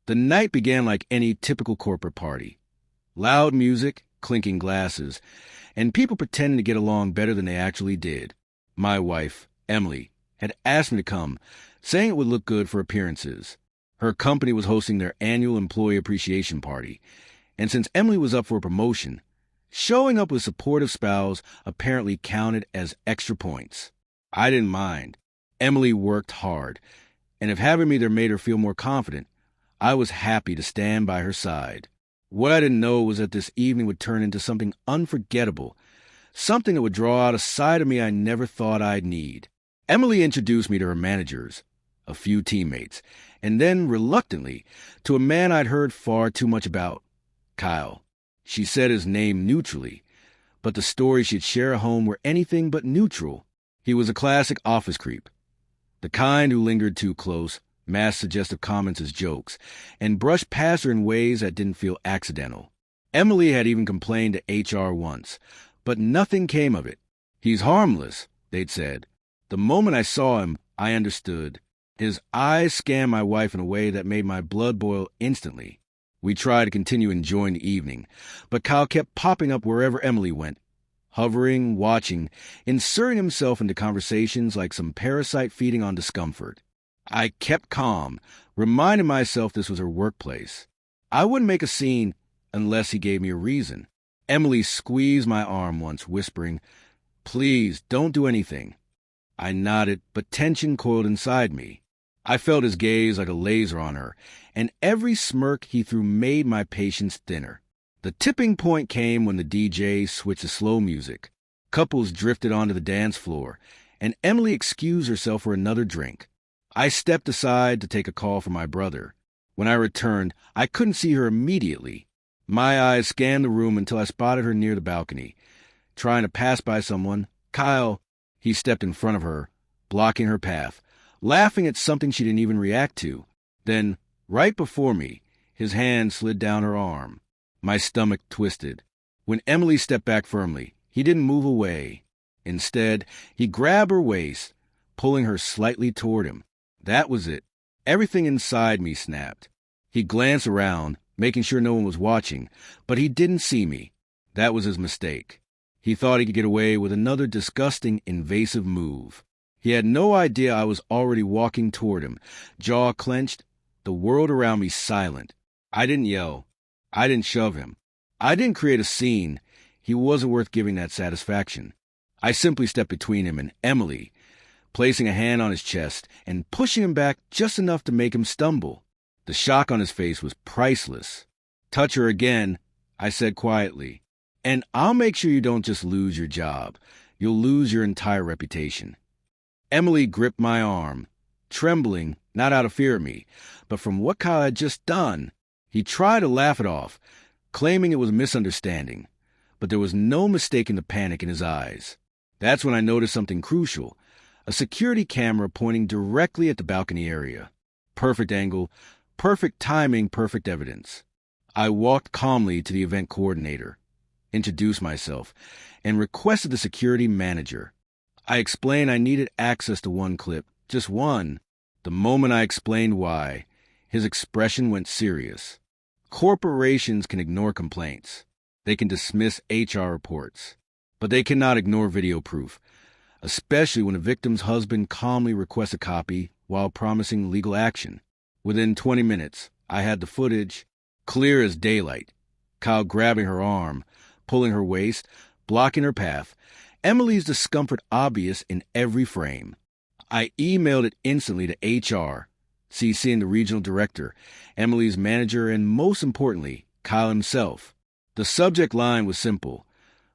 The night began like any typical corporate party. Loud music, clinking glasses, and people pretending to get along better than they actually did. My wife, Emily, had asked me to come, saying it would look good for appearances. Her company was hosting their annual employee appreciation party, and since Emily was up for a promotion, showing up with a supportive spouse apparently counted as extra points. I didn't mind. Emily worked hard, and if having me there made her feel more confident, I was happy to stand by her side. What I didn't know was that this evening would turn into something unforgettable, something that would draw out a side of me I never thought I'd need. Emily introduced me to her managers, a few teammates, and then, reluctantly, to a man I'd heard far too much about, Kyle. She said his name neutrally, but the stories she'd share at home were anything but neutral. He was a classic office creep, the kind who lingered too close, masked suggestive comments as jokes, and brushed past her in ways that didn't feel accidental. Emily had even complained to HR once, but nothing came of it. He's harmless, they'd said. The moment I saw him, I understood. His eyes scanned my wife in a way that made my blood boil instantly. We tried to continue enjoying the evening, but Kyle kept popping up wherever Emily went, hovering, watching, inserting himself into conversations like some parasite feeding on discomfort. I kept calm, reminding myself this was her workplace. I wouldn't make a scene unless he gave me a reason. Emily squeezed my arm once, whispering, "Please, don't do anything." I nodded, but tension coiled inside me. I felt his gaze like a laser on her, and every smirk he threw made my patience thinner. The tipping point came when the DJ switched to slow music. Couples drifted onto the dance floor, and Emily excused herself for another drink. I stepped aside to take a call from my brother. When I returned, I couldn't see her immediately. My eyes scanned the room until I spotted her near the balcony. Trying to pass by someone, Kyle, he stepped in front of her, blocking her path, laughing at something she didn't even react to. Then, right before me, his hand slid down her arm. My stomach twisted. When Emily stepped back firmly, he didn't move away. Instead, he grabbed her waist, pulling her slightly toward him. That was it. Everything inside me snapped. He glanced around, making sure no one was watching, but he didn't see me. That was his mistake. He thought he could get away with another disgusting, invasive move. He had no idea I was already walking toward him, jaw clenched, the world around me silent. I didn't yell. I didn't shove him. I didn't create a scene. He wasn't worth giving that satisfaction. I simply stepped between him and Emily, placing a hand on his chest and pushing him back just enough to make him stumble. The shock on his face was priceless. "Touch her again," I said quietly, "and I'll make sure you don't just lose your job. You'll lose your entire reputation." Emily gripped my arm, trembling, not out of fear of me, but from what Kyle had just done. He tried to laugh it off, claiming it was a misunderstanding, but there was no mistaking the panic in his eyes. That's when I noticed something crucial, a security camera pointing directly at the balcony area. Perfect angle, perfect timing, perfect evidence. I walked calmly to the event coordinator, introduced myself, and requested the security manager. I explained I needed access to one clip, just one. The moment I explained why, his expression went serious. Corporations can ignore complaints. They can dismiss HR reports. But they cannot ignore video proof, especially when a victim's husband calmly requests a copy while promising legal action. Within 20 minutes, I had the footage, clear as daylight. Kyle grabbing her arm, pulling her waist, blocking her path. Emily's discomfort obvious in every frame. I emailed it instantly to HR, CCing the regional director, Emily's manager, and most importantly, Kyle himself. The subject line was simple: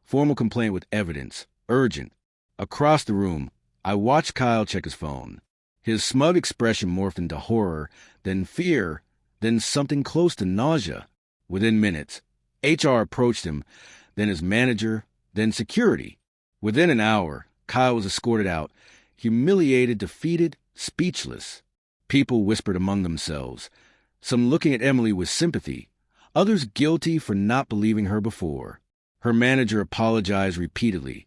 formal complaint with evidence, urgent. Across the room, I watched Kyle check his phone. His smug expression morphed into horror, then fear, then something close to nausea. Within minutes, HR approached him, then his manager, then security. Within an hour, Kyle was escorted out, humiliated, defeated, speechless. People whispered among themselves, some looking at Emily with sympathy, others guilty for not believing her before. Her manager apologized repeatedly,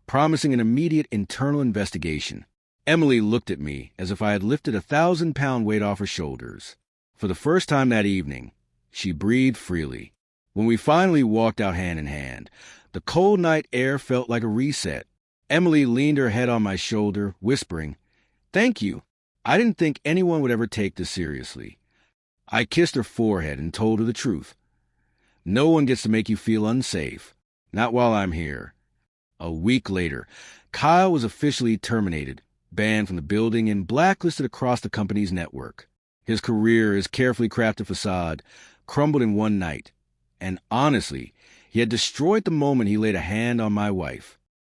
promising an immediate internal investigation. Emily looked at me as if I had lifted a 1,000-pound weight off her shoulders. For the first time that evening, she breathed freely. When we finally walked out hand in hand, the cold night air felt like a reset. Emily leaned her head on my shoulder, whispering, "Thank you. I didn't think anyone would ever take this seriously." I kissed her forehead and told her the truth. No one gets to make you feel unsafe. Not while I'm here. A week later, Kyle was officially terminated, banned from the building, and blacklisted across the company's network. His career, his carefully crafted facade, crumbled in one night. And honestly, he had destroyed the moment he laid a hand on my wife.